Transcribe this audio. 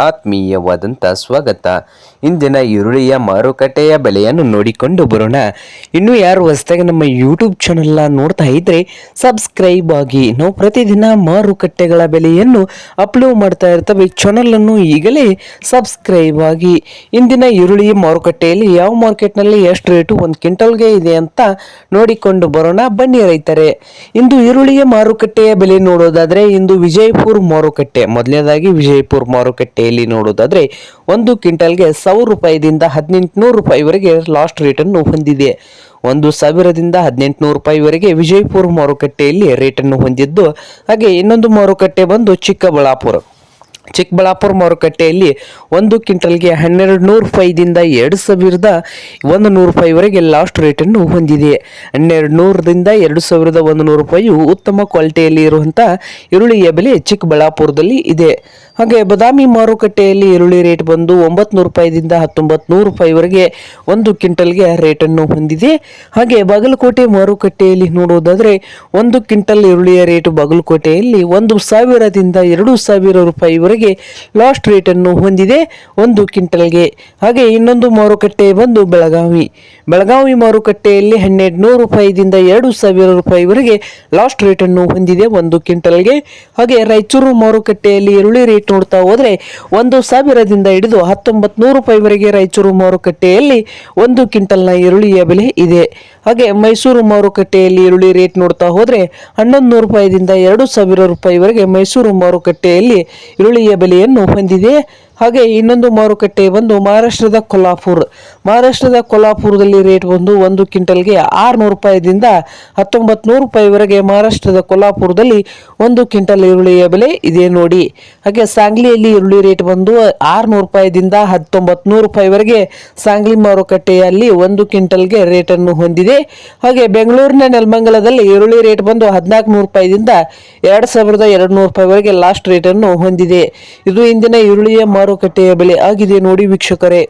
ಆತ್ಮೀಯವಾದಂಥ ಸ್ವಾಗತ. ಇಂದಿನ ಈರುಳ್ಳಿಯ ಮಾರುಕಟ್ಟೆಯ ಬೆಲೆಯನ್ನು ನೋಡಿಕೊಂಡು ಬರೋಣ. ಇನ್ನು ಯಾರು ಹೊಸದಾಗಿ ನಮ್ಮ ಯೂಟ್ಯೂಬ್ ಚಾನೆಲ್ ನೋಡ್ತಾ ಇದ್ರೆ ಸಬ್ಸ್ಕ್ರೈಬ್ ಆಗಿ. ನಾವು ಪ್ರತಿದಿನ ಮಾರುಕಟ್ಟೆಗಳ ಬೆಲೆಯನ್ನು ಅಪ್ಲೋಡ್ ಮಾಡ್ತಾ ಇರ್ತವೆ. ಚಾನೆಲ್ ಅನ್ನು ಈಗಲೇ ಸಬ್ಸ್ಕ್ರೈಬ್ ಆಗಿ. ಇಂದಿನ ಈರುಳ್ಳಿ ಮಾರುಕಟ್ಟೆಯಲ್ಲಿ ಯಾವ ಮಾರ್ಕೆಟ್ನಲ್ಲಿ ಎಷ್ಟು ರೇಟು ಒಂದು ಕ್ವಿಂಟಲ್ಗೆ ಇದೆ ಅಂತ ನೋಡಿಕೊಂಡು ಬರೋಣ ಬನ್ನಿ ರೈತರೆ. ಇಂದು ಈರುಳ್ಳಿಯ ಮಾರುಕಟ್ಟೆಯ ಬೆಲೆ ನೋಡೋದಾದ್ರೆ ಇಂದು ವಿಜಯಪುರ ಮಾರುಕಟ್ಟೆ, ಮೊದಲನೇದಾಗಿ ವಿಜಯಪುರ ಮಾರುಕಟ್ಟೆಯಲ್ಲಿ ನೋಡೋದಾದ್ರೆ ಒಂದು ಕ್ವಿಂಟಲ್ಗೆ 1000 ರೂಪಾಯಿದಿಂದ 1800 ರೂಪಾಯಿವರೆಗೆ ಲಾಸ್ಟ್ ರೇಟನ್ನು ಹೊಂದಿದೆ. 1000ದಿಂದ 1800 ರೂಪಾಯಿವರೆಗೆ ವಿಜಯಪುರ ಮಾರುಕಟ್ಟೆಯಲ್ಲಿ ರೇಟನ್ನು ಹೊಂದಿದ್ದು, ಹಾಗೆ ಇನ್ನೊಂದು ಮಾರುಕಟ್ಟೆ ಬಂದು ಚಿಕ್ಕಬಳ್ಳಾಪುರ ಮಾರುಕಟ್ಟೆಯಲ್ಲಿ ಒಂದು ಕ್ವಿಂಟಲ್ಗೆ 1200 ರೂಪಾಯಿದಿಂದ 2100 ರೂಪಾಯಿವರೆಗೆ ಲಾಸ್ಟ್ ರೇಟನ್ನು ಹೊಂದಿದೆ. 1200ರಿಂದ 2100 ರೂಪಾಯಿಯು ಉತ್ತಮ ಕ್ವಾಲಿಟಿಯಲ್ಲಿ ಇರುವಂಥ ಈರುಳ್ಳಿಯ ಬೆಲೆ ಚಿಕ್ಕಬಳ್ಳಾಪುರದಲ್ಲಿ ಇದೆ. ಹಾಗೆ ಬಾದಾಮಿ ಮಾರುಕಟ್ಟೆಯಲ್ಲಿ ಈರುಳ್ಳಿ ರೇಟ್ ಬಂದು 900 ರೂಪಾಯಿದಿಂದ 1900 ರೂಪಾಯಿವರೆಗೆ ಒಂದು ಕ್ವಿಂಟಲ್ಗೆ ರೇಟನ್ನು ಹೊಂದಿದೆ. ಹಾಗೆ ಬಾಗಲಕೋಟೆ ಮಾರುಕಟ್ಟೆಯಲ್ಲಿ ನೋಡುವುದಾದರೆ ಒಂದು ಕ್ವಿಂಟಲ್ ಈರುಳ್ಳಿಯ ರೇಟು ಬಾಗಲಕೋಟೆಯಲ್ಲಿ 1000ದಿಂದ 2000 ರೂಪಾಯಿವರೆಗೆ ಲಾಸ್ಟ್ ರೇಟನ್ನು ಹೊಂದಿದೆ ಒಂದು ಕ್ವಿಂಟಲ್ಗೆ. ಹಾಗೆ ಇನ್ನೊಂದು ಮಾರುಕಟ್ಟೆ ಬಂದು ಬೆಳಗಾವಿ ಮಾರುಕಟ್ಟೆಯಲ್ಲಿ 1200 ರೂಪಾಯಿದಿಂದ 2000 ರೂಪಾಯಿವರೆಗೆ ಲಾಸ್ಟ್ ರೇಟನ್ನು ಹೊಂದಿದೆ ಒಂದು ಕ್ವಿಂಟಲ್ಗೆ. ಹಾಗೆ ರಾಯಚೂರು ಮಾರುಕಟ್ಟೆಯಲ್ಲಿ ಈರುಳ್ಳಿ ರೇಟ್ ನೋಡ್ತಾ ಹೋದ್ರೆ 1000ದಿಂದ ಹಿಡಿದು 1900 ರೂಪಾಯಿವರೆಗೆ ರಾಯಚೂರು ಮಾರುಕಟ್ಟೆಯಲ್ಲಿ ಒಂದು ಕ್ವಿಂಟಲ್ನ ಈರುಳ್ಳಿಯ ಬೆಲೆ ಇದೆ. ಹಾಗೆ ಮೈಸೂರು ಮಾರುಕಟ್ಟೆಯಲ್ಲಿ ಈರುಳ್ಳಿ ರೇಟ್ ನೋಡ್ತಾ ಹೋದ್ರೆ 1100 ರೂಪಾಯಿದಿಂದ 2000 ರೂಪಾಯಿವರೆಗೆ ಮೈಸೂರು ಮಾರುಕಟ್ಟೆಯಲ್ಲಿ ಈರುಳ್ಳಿಯ ಬೆಲೆಯನ್ನು ಹೊಂದಿದೆ. ಹಾಗೆ ಇನ್ನೊಂದು ಮಾರುಕಟ್ಟೆ ಬಂದು ಮಹಾರಾಷ್ಟ್ರದ ಕೊಲ್ಲಾಪುರದಲ್ಲಿ ರೇಟ್ ಬಂದು ಒಂದು ಕ್ವಿಂಟಲ್ಗೆ 600 ರೂಪಾಯಿದಿಂದ 1900 ರೂಪಾಯಿವರೆಗೆ ಮಹಾರಾಷ್ಟ್ರದ ಕೊಲ್ಲಾಪುರದಲ್ಲಿ ಒಂದು ಕ್ವಿಂಟಲ್ ಈರುಳ್ಳಿಯ ಬೆಲೆ ಇದೆ ನೋಡಿ. ಹಾಗೆ ಸಾಂಗ್ಲಿಯಲ್ಲಿ ಈರುಳ್ಳಿ ರೇಟ್ ಬಂದು 600 ರೂಪಾಯಿದಿಂದ 1900 ರೂಪಾಯಿವರೆಗೆ ಸಾಂಗ್ಲಿ ಮಾರುಕಟ್ಟೆಯಲ್ಲಿ ಒಂದು ಕ್ವಿಂಟಲ್ಗೆ ರೇಟನ್ನು ಹೊಂದಿದೆ. ಹಾಗೆ ಬೆಂಗಳೂರಿನ ನೆಲಮಂಗಲದಲ್ಲಿ ಈರುಳ್ಳಿ ರೇಟ್ ಬಂದು 1400 ರೂಪಾಯಿದಿಂದ 2200 ರೂಪಾಯಿವರೆಗೆ ಲಾಸ್ಟ್ ರೇಟನ್ನು ಹೊಂದಿದೆ. ಇದು ಇಂದಿನ ಈರುಳ್ಳಿಯ ಮಾರುಕಟ್ಟೆಯ ಬೆಲೆ ಆಗಿದೆ ನೋಡಿ ವೀಕ್ಷಕರೇ.